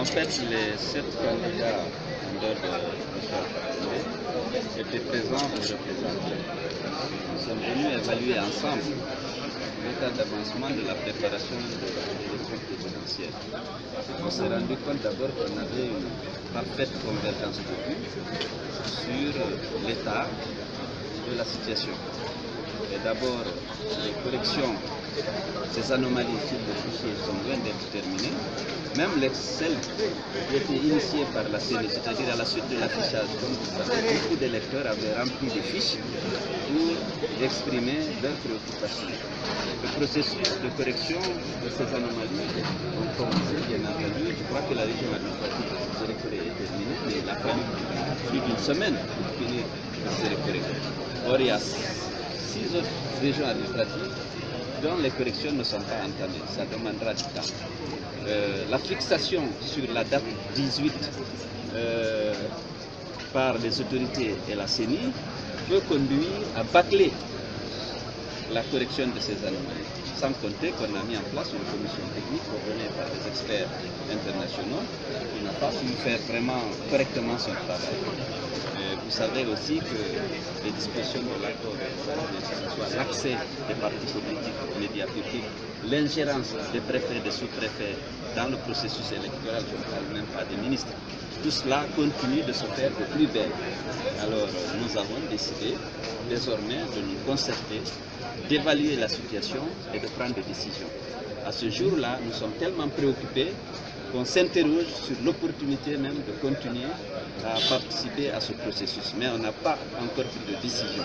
En fait, les 7 candidats en dehors de Michel Katumbi étaient présents et représentés. Nous sommes venus évaluer ensemble l'état d'avancement de la préparation de l'élection présidentielle. On s'est rendu compte d'abord qu'on avait une parfaite convergence de vues sur l'état de la situation. Et d'abord, les corrections, ces anomalies sur le fichier sont loin d'être terminées. Même celles qui étaient initiées par la CENI, c'est-à-dire à la suite de l'affichage, comme vous savez, beaucoup d'électeurs avaient rempli des fiches pour exprimer leurs préoccupations. Le processus de correction de ces anomalies ont commencé, bien entendu. Je crois que la région administrative de Zérékoré est terminée, mais il a fallu plus d'une semaine pour finir Zérékoré. Or, il y a 6 autres régions administratives dont les corrections ne sont pas entamées. Ça demandera du temps. La fixation sur la date 18 par les autorités et la CENI peut conduire à bâcler la correction de ces anomalies. Sans compter qu'on a mis en place une commission technique coordonnée par des experts internationaux qui n'a pas pu faire vraiment correctement son travail. Vous savez aussi que les dispositions de l'accord, que ce soit l'accès des partis politiques aux médias publics, l'ingérence des préfets et des sous-préfets dans le processus électoral, je ne parle même pas des ministres, tout cela continue de se faire de plus belle. Alors nous avons décidé désormais de nous concerter, d'évaluer la situation et de prendre des décisions. À ce jour-là, nous sommes tellement préoccupés qu'on s'interroge sur l'opportunité même de continuer à participer à ce processus. Mais on n'a pas encore pris de décision.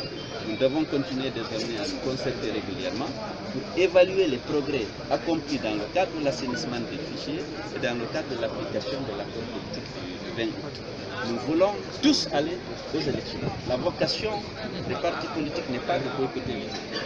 Nous devons continuer désormais à nous concerter régulièrement pour évaluer les progrès accomplis dans le cadre de l'assainissement des fichiers et dans le cadre de l'application de l'accord politique du 20 août. Nous voulons tous aller aux élections. La vocation des partis politiques n'est pas de boycotter les élections.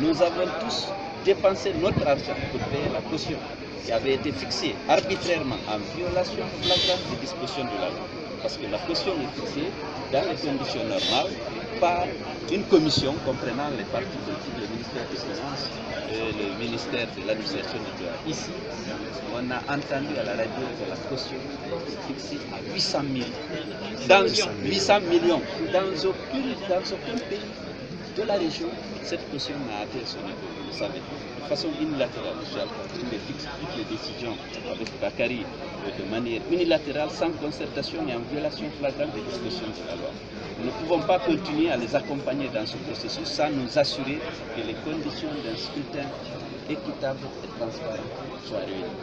Nous avons tous dépensé notre argent pour payer la caution qui avait été fixée arbitrairement en violation flagrante des dispositions de la loi. Parce que la caution est fixée dans les conditions normales par une commission comprenant les partis politiques, le ministère des Finances et le ministère de l'administration du droit. Ici, on a entendu à la radio que la caution est fixée à 800 millions. Dans aucun pays de la région, cette caution n'a atteint son niveau, vous le savez. De façon unilatérale, il fixe toutes les décisions avec Bakary de manière unilatérale, sans concertation et en violation flagrante des dispositions de la loi. Nous ne pouvons pas continuer à les accompagner dans ce processus sans nous assurer que les conditions d'un scrutin équitable et transparent soient réunies.